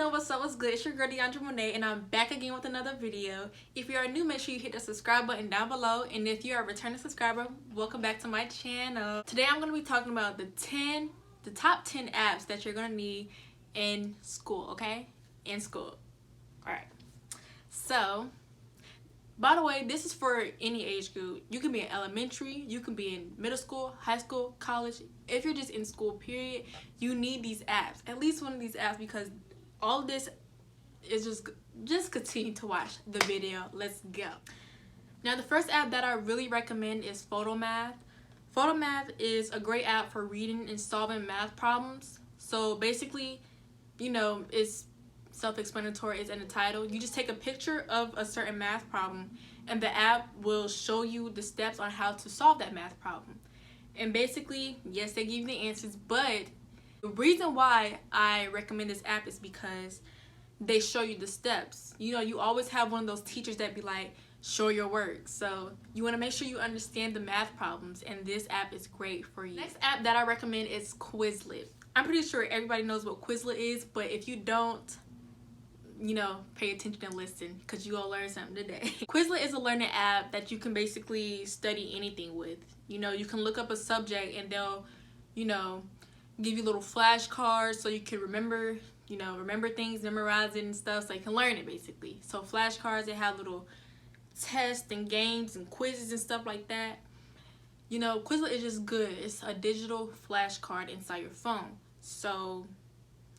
everyone, what's good? It's your girl Dy'Andra, and I'm back again with another video. If you are new, make sure you hit the subscribe button down below, and if you are a returning subscriber, welcome back to my channel. Today I'm going to be talking about the top 10 apps that you're going to need in school, okay? In school. Alright. So, by the way, this is for any age group. You can be in elementary, you can be in middle school, high school, college. If you're just in school, period, you need these apps. At least one of these apps, because all of this is just continue to watch the video. Let's go. Now, the first app that I really recommend is Photomath. Photomath is a great app for reading and solving math problems. So basically, you know, it's self-explanatory, it's in the title. You just take a picture of a certain math problem and the app will show you the steps on how to solve that math problem. And basically, yes, they give you the answers, but the reason why I recommend this app is because they show you the steps. You know, you always have one of those teachers that be like, show your work. So you want to make sure you understand the math problems, and this app is great for you. Next app that I recommend is Quizlet. I'm pretty sure everybody knows what Quizlet is, but if you don't, you know, pay attention and listen, because you gonna learn something today. Quizlet is a learning app that you can basically study anything with. You know, you can look up a subject and they'll, you know, give you little flashcards so you can remember, you know, remember things, memorize it and stuff, so you can learn it basically. So flashcards, they have little tests and games and quizzes and stuff like that. You know, Quizlet is just good. It's a digital flashcard inside your phone. So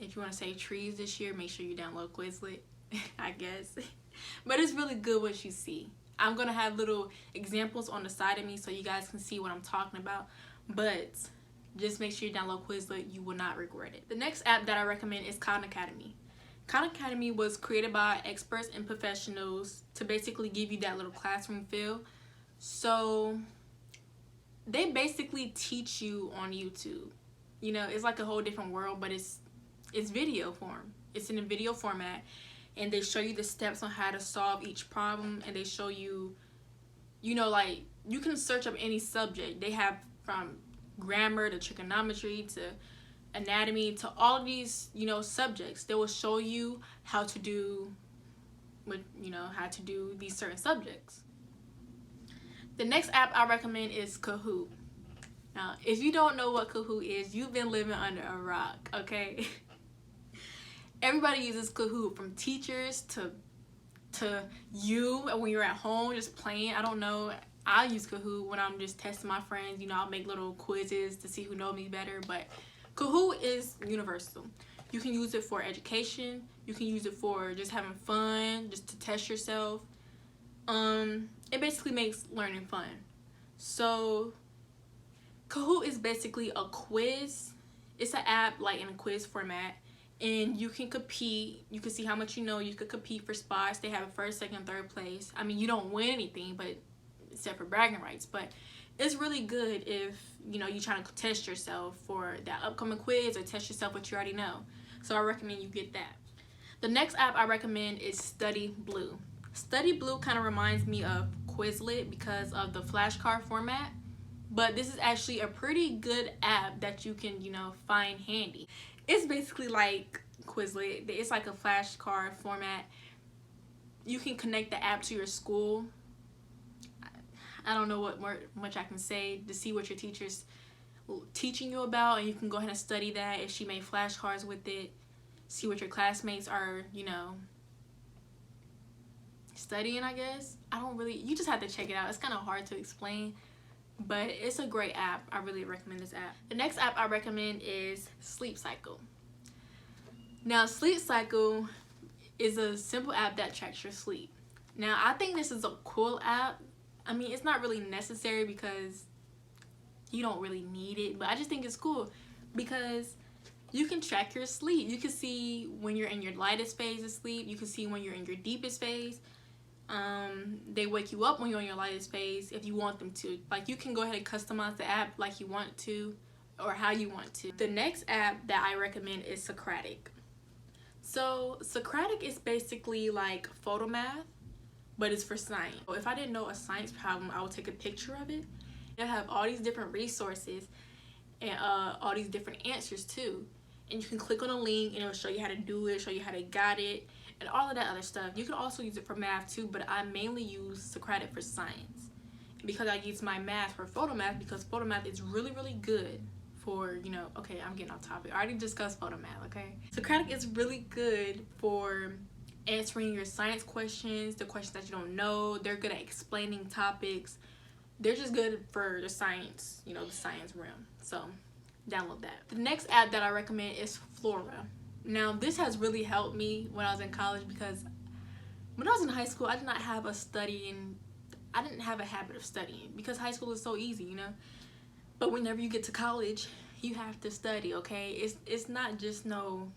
if you want to save trees this year, make sure you download Quizlet, I guess. But it's really good what you see. I'm going to have little examples on the side of me so you guys can see what I'm talking about. But just make sure you download Quizlet. You will not regret it. The next app that I recommend is Khan Academy. Khan Academy was created by experts and professionals to basically give you that little classroom feel. So they basically teach you on YouTube. You know, it's like a whole different world, but it's video form. It's in a video format, and they show you the steps on how to solve each problem, and they show you, you know, like, you can search up any subject. They have from grammar to trigonometry to anatomy to all of these, you know, subjects. They will show you how to do these certain subjects. The next app I recommend is Kahoot. Now, if you don't know what Kahoot is, you've been living under a rock, okay? Everybody uses Kahoot, from teachers to you when you're at home just playing. I don't know. I use Kahoot when I'm just testing my friends. You know, I'll make little quizzes to see who knows me better. But Kahoot is universal. You can use it for education. You can use it for just having fun, just to test yourself. It basically makes learning fun. So Kahoot is basically a quiz. It's an app like in a quiz format. And you can compete. You can see how much you know. You could compete for spots. They have a first, second, third place. I mean, you don't win anything, but except for bragging rights. But it's really good if, you know, you're trying to test yourself for that upcoming quiz or test yourself what you already know. So I recommend you get that. The next app I recommend is Study Blue. Study Blue kind of reminds me of Quizlet because of the flashcard format. But this is actually a pretty good app that you can, you know, find handy. It's basically like Quizlet. It's like a flashcard format. You can connect the app to your school. I don't know what much I can say to see what your teacher's teaching you about, and you can go ahead and study that if she made flashcards with it. See what your classmates are, you know, studying, I guess. You just have to check it out. It's kind of hard to explain. But it's a great app. I really recommend this app. The next app I recommend is Sleep Cycle. Now, Sleep Cycle is a simple app that tracks your sleep. Now, I think this is a cool app. I mean, it's not really necessary because you don't really need it. But I just think it's cool because you can track your sleep. You can see when you're in your lightest phase of sleep. You can see when you're in your deepest phase. They wake you up when you're in your lightest phase if you want them to. Like, you can go ahead and customize the app like you want to or how you want to. The next app that I recommend is Socratic. So Socratic is basically like Photomath, but it's for science. So if I didn't know a science problem, I would take a picture of it. They have all these different resources and all these different answers too. and you can click on a link and it'll show you how to do it, show you how to got it, and all of that other stuff. You can also use it for math too, but I mainly use Socratic for science, because I use my math for photo math, because photo math is really, really good for, you know, okay, I'm getting off topic. I already discussed photo math, okay? Socratic is really good for answering your science questions, the questions that you don't know. They're good at explaining topics. They're just good for the science, you know, the science realm. So download that. The next app that I recommend is Flora. Now, this has really helped me when I was in college, because when I was in high school, I did not have I didn't have a habit of studying, because high school is so easy, you know. But whenever you get to college, you have to study, okay? It's not just no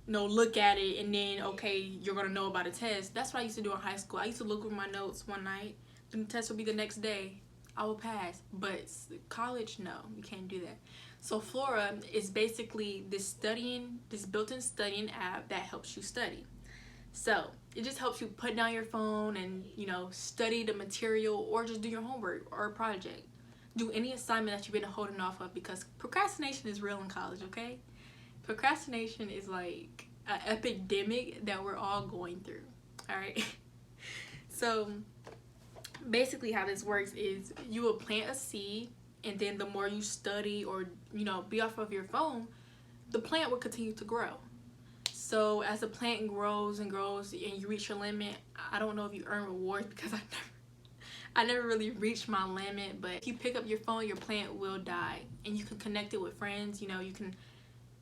look at it and then, okay, you're gonna know about a test. That's what I used to do in high school. I used to look over my notes one night, then the test would be the next day. I will pass. But college, no, you can't do that. So Flora is basically this built-in studying app that helps you study. So it just helps you put down your phone and, you know, study the material, or just do your homework or a project. Do any assignment that you've been holding off of, because procrastination is real in college, okay? Procrastination is like an epidemic that we're all going through, all right? So basically how this works is you will plant a seed, and then the more you study or, you know, be off of your phone, the plant will continue to grow. So as the plant grows and grows and you reach your limit, I don't know if you earn rewards, because I never really reached my limit, but if you pick up your phone, your plant will die, and you can connect it with friends. You know, you can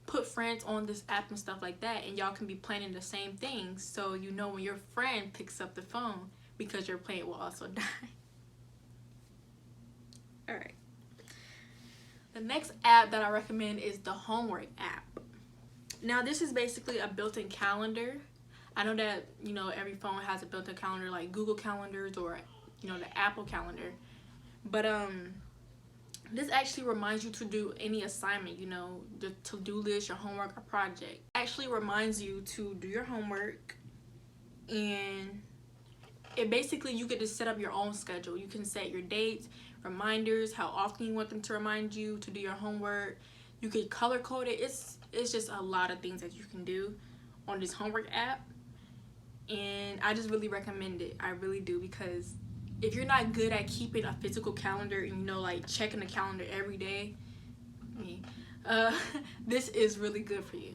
put friends on this app and stuff like that, and y'all can be planning the same things, so you know when your friend picks up the phone, because your plant will also die. All right. The next app that I recommend is the homework app. Now, this is basically a built-in calendar. I know that, you know, every phone has a built-in calendar, like Google Calendars or, you know, the Apple Calendar. But this actually reminds you to do any assignment, you know, the to-do list, your homework, or project. It actually reminds you to do your homework, and it basically, you get to set up your own schedule. You can set your dates, reminders, how often you want them to remind you to do your homework. You can color code it. It's just a lot of things that you can do on this homework app, and I just really recommend it. I really do, because if you're not good at keeping a physical calendar and, you know, like checking the calendar every day, this is really good for you.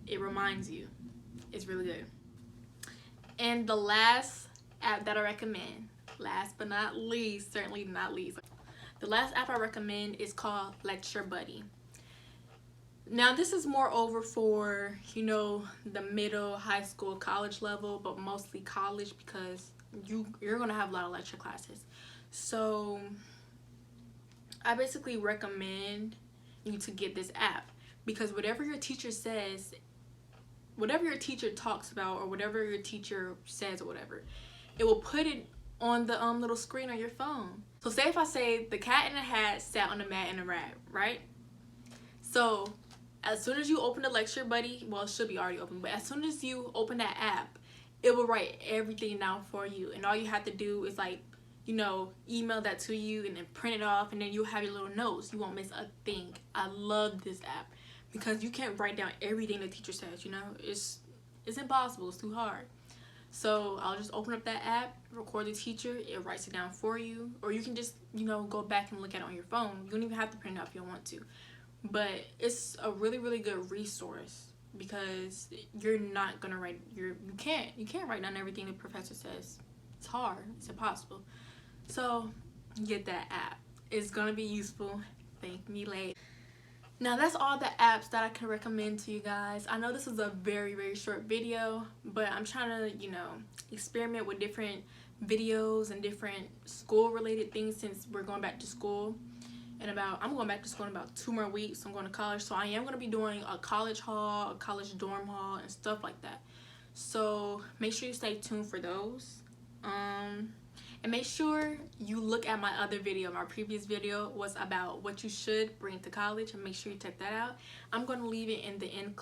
It reminds you. It's really good. And the last app that I recommend, last but not least, certainly not least, the last app I recommend is called Lecture Buddy. Now, this is more over for, you know, the middle, high school, college level, but mostly college, because you're gonna have a lot of lecture classes. So I basically recommend you to get this app, because whatever your teacher says, whatever your teacher talks about, or whatever your teacher says or whatever, it will put it on the little screen on your phone. So say if I say the cat in the hat sat on the mat in a rat, right? So as soon as you open the Lecture Buddy, well, it should be already open, but as soon as you open that app, it will write everything down for you, and all you have to do is, like, you know, email that to you and then print it off, and then you'll have your little notes. You won't miss a thing. I love this app, because you can't write down everything the teacher says, you know. It's impossible. It's too hard. So I'll just open up that app, record the teacher, it writes it down for you, or you can just, you know, go back and look at it on your phone. You don't even have to print it out if you don't want to. But it's a really, really good resource, because you're not gonna write you can't write down everything the professor says. It's hard. It's impossible. So get that app. It's gonna be useful. Thank me later. Now, that's all the apps that I can recommend to you guys. I know this is a very, very short video, but I'm trying to, you know, experiment with different videos and different school related things, since we're going back to school. I'm going back to school in about 2 more weeks. I'm going to college, so I am going to be doing a college haul, a college dorm haul, and stuff like that. So make sure you stay tuned for those. And make sure you look at my other video. My previous video was about what you should bring to college, and make sure you check that out. I'm going to leave it in the end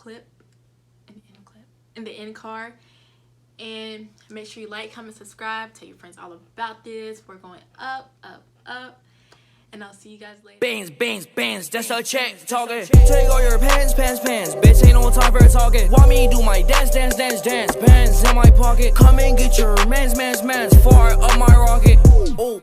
card. And make sure you like, comment, subscribe, tell your friends all about this. We're going up, up, up. and I'll see you guys later. Bands, that's a check talking. Take all your pants. Bitch, ain't no time for talking. Want me do my dance. Pants in my pocket. Come and get your mans. Far up my rocket. Oh.